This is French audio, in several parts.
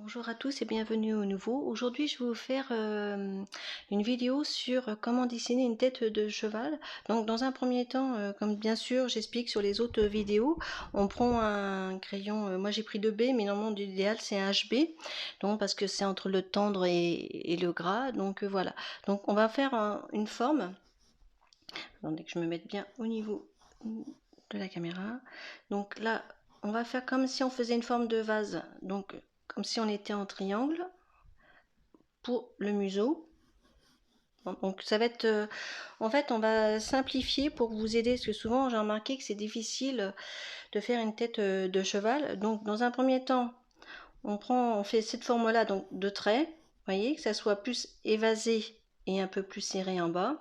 Bonjour à tous et bienvenue au nouveau. Aujourd'hui, je vais vous faire une vidéo sur comment dessiner une tête de cheval. Donc, dans un premier temps, comme bien sûr, j'explique sur les autres vidéos, on prend un crayon. Moi, j'ai pris 2B, mais normalement, l'idéal c'est un HB. Donc, parce que c'est entre le tendre et le gras. Donc, voilà. Donc, on va faire une forme. Attendez que je me mette bien au niveau de la caméra. Donc là, on va faire comme si on faisait une forme de vase. Donc, comme si on était en triangle pour le museau. Donc ça va être, en fait, on va simplifier pour vous aider, parce que souvent j'ai remarqué que c'est difficile de faire une tête de cheval. Donc dans un premier temps, on fait cette forme-là, donc de traits, voyez, que ça soit plus évasé et un peu plus serré en bas.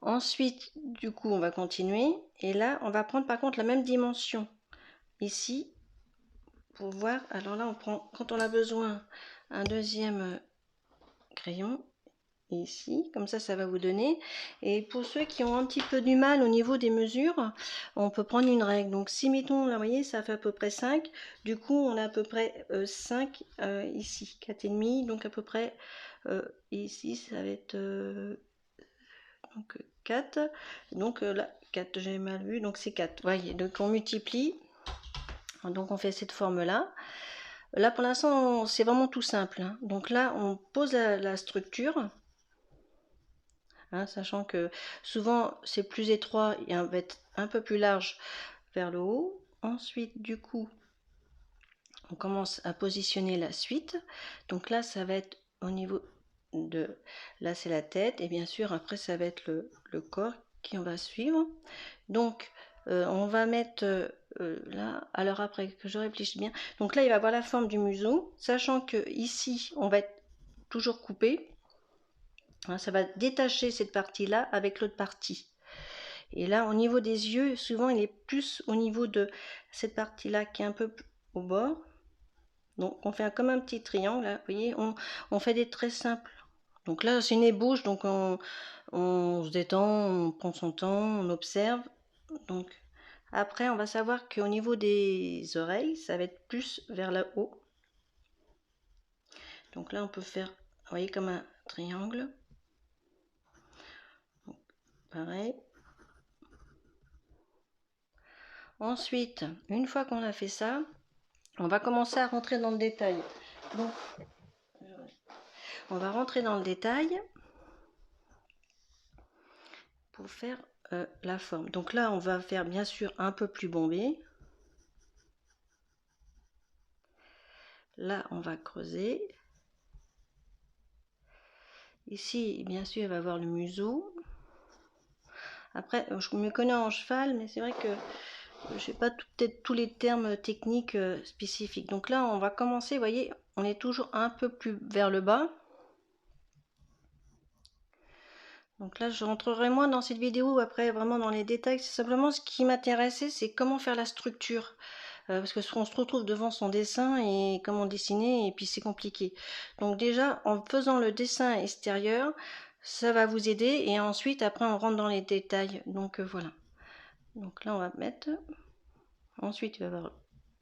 Ensuite, du coup, on va continuer, et là, on va prendre par contre la même dimension ici pour voir. Alors là, on prend, quand on a besoin, un deuxième crayon ici, comme ça va vous donner. Et pour ceux qui ont un petit peu du mal au niveau des mesures, on peut prendre une règle. Donc si mettons là, vous voyez, ça fait à peu près 5, du coup on a à peu près 5 ici, 4,5, donc à peu près ici ça va être donc 4, donc là 4, j'ai mal vu, donc c'est 4, voyez, donc on multiplie, donc on fait cette forme là. Là pour l'instant c'est vraiment tout simple, hein. Donc là on pose la structure. Hein, sachant que souvent c'est plus étroit et va être un peu plus large vers le haut. Ensuite, du coup, on commence à positionner la suite. Donc là, ça va être au niveau de... Là, c'est la tête. Et bien sûr, après, ça va être le corps qui on va suivre. Donc, on va mettre là... Alors après, que je réfléchisse bien. Donc là, il va avoir la forme du museau. Sachant que ici, on va être toujours coupé. Hein, ça va détacher cette partie-là avec l'autre partie. Et là, au niveau des yeux, souvent, il est plus au niveau de cette partie-là qui est un peu au bord. Donc, on fait comme un petit triangle. Là, vous voyez, on fait des traits simples. Donc là, c'est une ébauche, donc on se détend, on prend son temps, on observe. Donc, après, on va savoir qu'au niveau des oreilles, ça va être plus vers le haut. Donc là, on peut faire, vous voyez, comme un triangle. Donc, pareil. Ensuite, une fois qu'on a fait ça, on va commencer à rentrer dans le détail. Donc, on va rentrer dans le détail pour faire la forme. Donc là, on va faire bien sûr un peu plus bombé. Là, on va creuser. Ici, bien sûr, il va avoir le museau. Après, je me connais en cheval, mais c'est vrai que je n'ai pas peut-être tous les termes techniques spécifiques. Donc là, on va commencer, vous voyez, on est toujours un peu plus vers le bas. Donc là, je rentrerai moins dans cette vidéo, après vraiment dans les détails. C'est simplement ce qui m'intéressait, c'est comment faire la structure. Parce que on se retrouve devant son dessin et comment dessiner, et puis c'est compliqué. Donc déjà, en faisant le dessin extérieur, ça va vous aider. Et ensuite, après, on rentre dans les détails. Donc voilà. Donc là, on va mettre. Ensuite, il va y avoir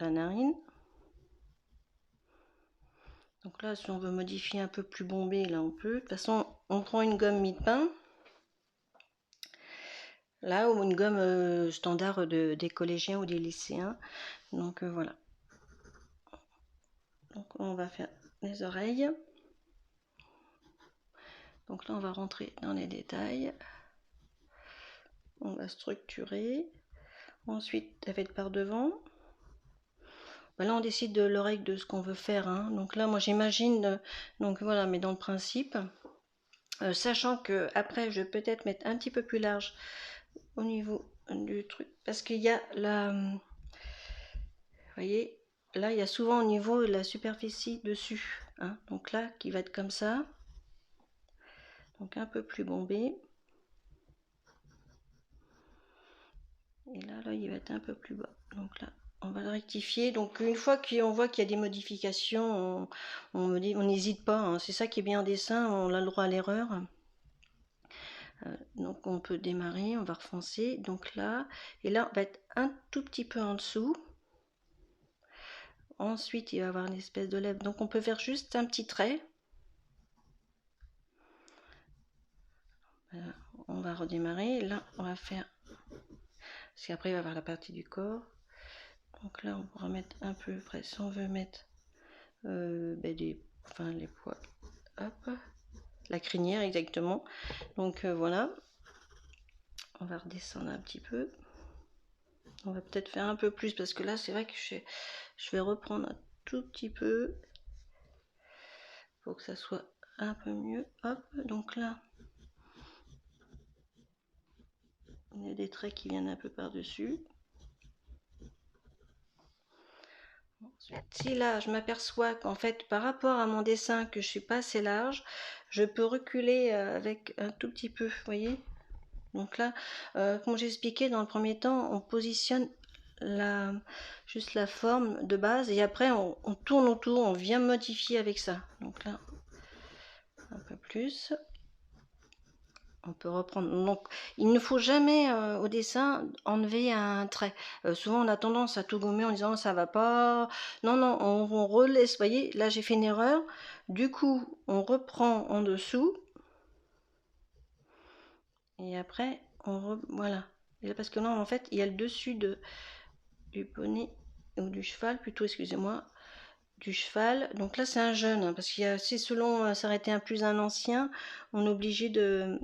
la narine. Donc là, si on veut modifier un peu plus bombé, là on peut. De toute façon, on prend une gomme mie-de-pain. Là, ou une gomme standard des collégiens ou des lycéens. Donc voilà. Donc on va faire les oreilles. Donc là, on va rentrer dans les détails. On va structurer. Ensuite, ça va être par devant. Là, on décide de l'oreille de ce qu'on veut faire, hein. Donc là, moi, j'imagine. Donc voilà, mais dans le principe, sachant que après, je vais peut-être mettre un petit peu plus large au niveau du truc, parce qu'il y a la, vous voyez, là, il y a souvent au niveau de la superficie dessus, hein. Donc là, qui va être comme ça. Donc un peu plus bombé. Et là, il va être un peu plus bas. Donc là, on va le rectifier. Donc une fois qu'on voit qu'il y a des modifications, on n'hésite pas, hein. C'est ça qui est bien en dessin, on a le droit à l'erreur. Donc on peut démarrer, on va refoncer. Donc là, et là, on va être un tout petit peu en dessous. Ensuite, il va y avoir une espèce de lèvre. Donc, on peut faire juste un petit trait. Voilà. On va redémarrer. Là, on va faire... Parce qu'après, il va y avoir la partie du corps. Donc là, on pourra mettre un peu près. Si on veut mettre les poils. Hop. La crinière, exactement. Donc, voilà. On va redescendre un petit peu. On va peut-être faire un peu plus parce que là, c'est vrai que je vais reprendre un tout petit peu pour que ça soit un peu mieux. Hop, donc là, il y a des traits qui viennent un peu par-dessus. Si là, je m'aperçois qu'en fait, par rapport à mon dessin, que je suis pas assez large, je peux reculer avec un tout petit peu, vous voyez. Donc là, comme j'ai expliqué dans le premier temps, on positionne juste la forme de base et après on tourne autour, on vient modifier avec ça. Donc là, un peu plus. On peut reprendre. Donc, il ne faut jamais au dessin enlever un trait. Souvent, on a tendance à tout gommer en disant ça va pas. Non, non, on relaisse. Vous voyez, là, j'ai fait une erreur. Du coup, on reprend en dessous. Et après, voilà. Et là, parce que là, en fait, il y a le dessus du poney ou du cheval, plutôt, excusez-moi, du cheval. Donc là, c'est un jeune, hein, parce qu'il y a, si selon s'arrêter un plus un ancien, on est obligé de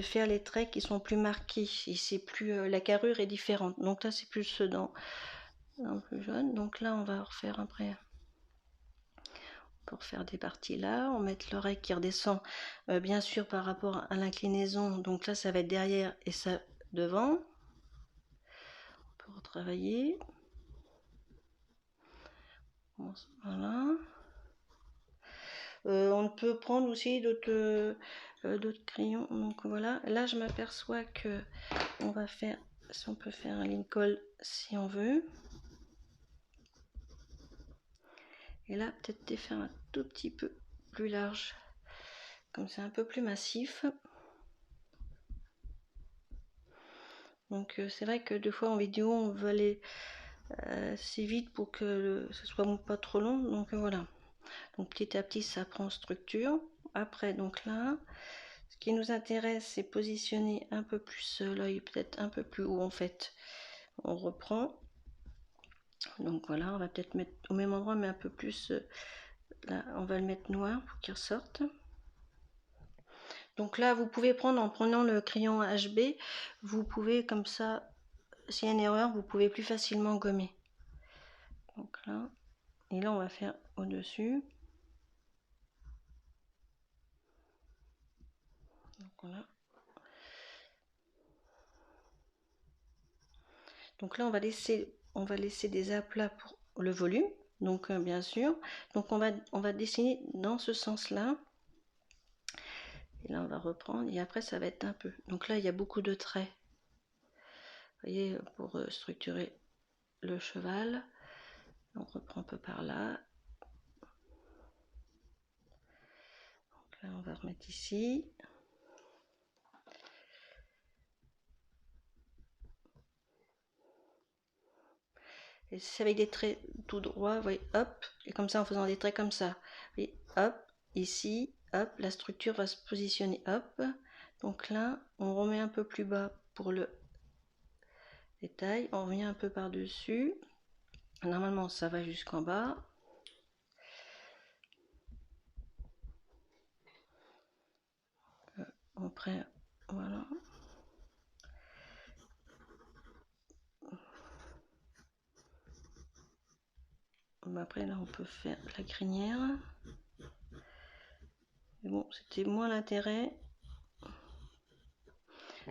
faire les traits qui sont plus marqués. Et c'est plus, la carrure est différente. Donc là, c'est plus dans un plus jeune. Donc là, on va refaire après. Pour faire des parties là, on met l'oreille qui redescend, bien sûr par rapport à l'inclinaison. Donc là, ça va être derrière et ça devant. On peut retravailler. Voilà. On peut prendre aussi d'autres crayons. Donc voilà. Là, je m'aperçois que on va faire, si on peut faire un Lincoln si on veut. Et là, peut-être les faire un tout petit peu plus large, comme c'est un peu plus massif. Donc c'est vrai que deux fois en vidéo, on veut aller assez vite pour que ce soit pas trop long. Donc voilà. Donc petit à petit, ça prend structure. Après, donc là, ce qui nous intéresse, c'est positionner un peu plus l'œil, peut-être un peu plus haut en fait. On reprend. Donc voilà, on va peut-être mettre au même endroit, mais un peu plus. Là, on va le mettre noir pour qu'il ressorte. Donc là, vous pouvez prendre, en prenant le crayon HB, vous pouvez comme ça, s'il y a une erreur, vous pouvez plus facilement gommer. Donc là, et là, on va faire au-dessus. Donc voilà. Donc là, on va laisser des aplats pour le volume. Donc bien sûr. Donc on va dessiner dans ce sens-là. Et là, on va reprendre. Et après, ça va être un peu. Donc là, il y a beaucoup de traits. Vous voyez, pour structurer le cheval. On reprend un peu par là. Donc là, on va remettre ici. Et c'est avec des traits tout droits, vous voyez, hop, et comme ça en faisant des traits comme ça. Vous voyez, hop, ici, hop, la structure va se positionner, hop. Donc là, on remet un peu plus bas pour le détail, on revient un peu par-dessus. Normalement, ça va jusqu'en bas. Après, voilà. Après, là, on peut faire la crinière. Mais bon, c'était moins l'intérêt.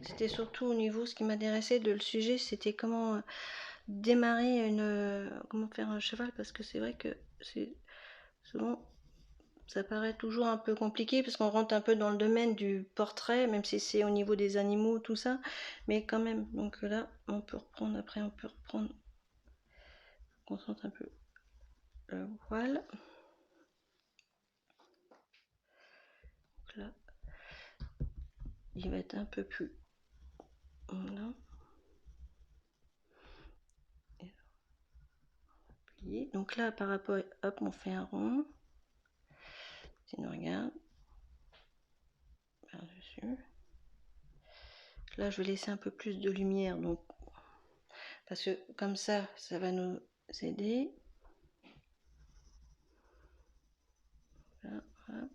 C'était surtout au niveau, ce qui m'intéressait de le sujet, c'était comment démarrer comment faire un cheval, parce que c'est vrai que c'est souvent, ça paraît toujours un peu compliqué, parce qu'on rentre un peu dans le domaine du portrait, même si c'est au niveau des animaux, tout ça, mais quand même. Donc là, on peut reprendre, après on peut reprendre, on concentre un peu le voile. Donc là, il va être un peu plus, voilà. voyez, donc là par rapport, hop, on fait un rond. Si on regarde par dessus, là je vais laisser un peu plus de lumière, donc parce que comme ça va nous aider. Voilà, voilà.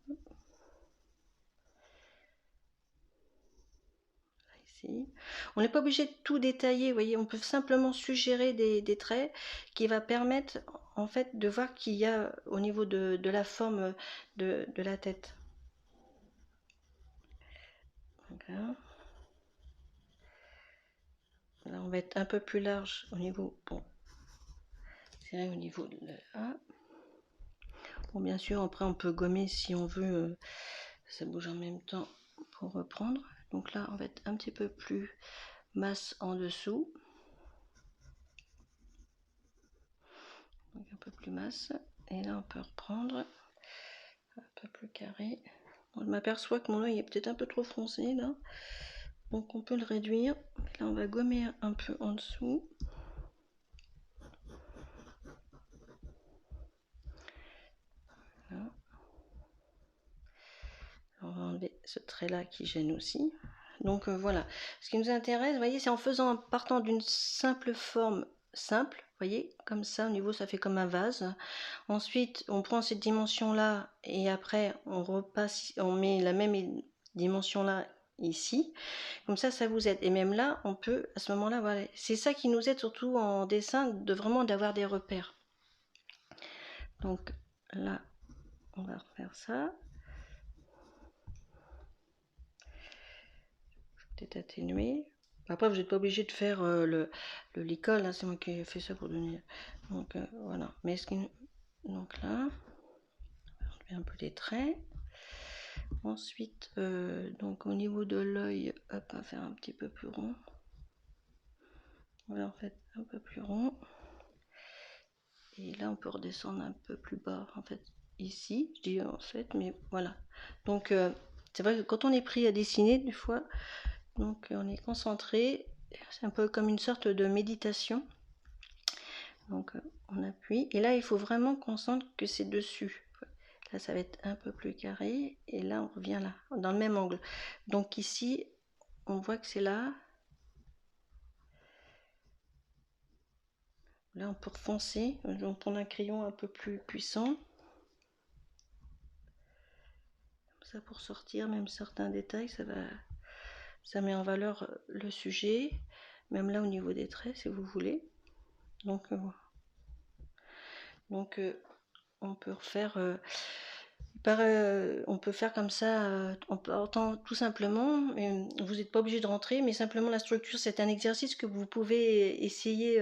Ici. On n'est pas obligé de tout détailler, vous voyez, on peut simplement suggérer des traits qui va permettre en fait de voir qu'il y a au niveau de la forme de la tête. Voilà. Là on va être un peu plus large au niveau, bon, c'est vrai, au niveau de là. Bon, bien sûr, après on peut gommer si on veut, ça bouge en même temps pour reprendre. Donc là on va être un petit peu plus masse en dessous. Donc un peu plus masse. Et là on peut reprendre un peu plus carré. Bon, je m'aperçois que mon œil est peut-être un peu trop foncé là. Donc on peut le réduire. Là on va gommer un peu en dessous. Voilà. On va enlever ce trait là qui gêne aussi. Donc voilà, ce qui nous intéresse, vous voyez, c'est en faisant, en partant d'une simple forme simple, vous voyez, comme ça, au niveau, ça fait comme un vase. Ensuite, on prend cette dimension-là et après, on repasse, on met la même dimension-là ici. Comme ça vous aide. Et même là, on peut, à ce moment-là, voilà, c'est ça qui nous aide surtout en dessin, de vraiment d'avoir des repères. Donc là, on va refaire ça. Peut-être atténuer. Après, vous n'êtes pas obligé de faire le licol, hein, c'est moi qui ai fait ça pour donner. Donc voilà. Mais ce qui... Donc là, on fait un peu des traits. Ensuite, donc au niveau de l'œil, hop, on va faire un petit peu plus rond. Voilà, en fait, un peu plus rond. Et là, on peut redescendre un peu plus bas, en fait, ici, je dis en fait, mais voilà. Donc, c'est vrai que quand on est pris à dessiner, des fois, donc on est concentré, c'est un peu comme une sorte de méditation. Donc on appuie, et là il faut vraiment qu'on sente que c'est dessus. Là ça va être un peu plus carré, et là on revient là, dans le même angle. Donc ici, on voit que c'est là. Là on peut refoncer, on prend un crayon un peu plus puissant. Comme ça pour sortir même certains détails, ça met en valeur le sujet, même là au niveau des traits si vous voulez. Donc on peut refaire on peut faire comme ça en partant tout simplement. Vous n'êtes pas obligé de rentrer, mais simplement la structure, c'est un exercice que vous pouvez essayer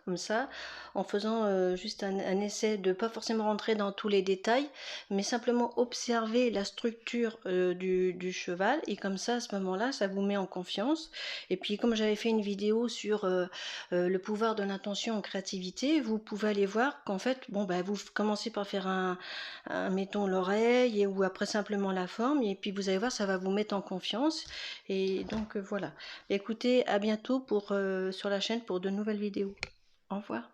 comme ça, en faisant juste un essai de pas forcément rentrer dans tous les détails, mais simplement observer la structure du cheval, et comme ça, à ce moment-là, ça vous met en confiance. Et puis, comme j'avais fait une vidéo sur le pouvoir de l'intention en créativité, vous pouvez aller voir qu'en fait, bon, bah, vous commencez par faire mettons l'oreille, ou après simplement la forme, et puis vous allez voir, ça va vous mettre en confiance. Et donc voilà. Écoutez, à bientôt sur la chaîne pour de nouvelles vidéos. Au revoir.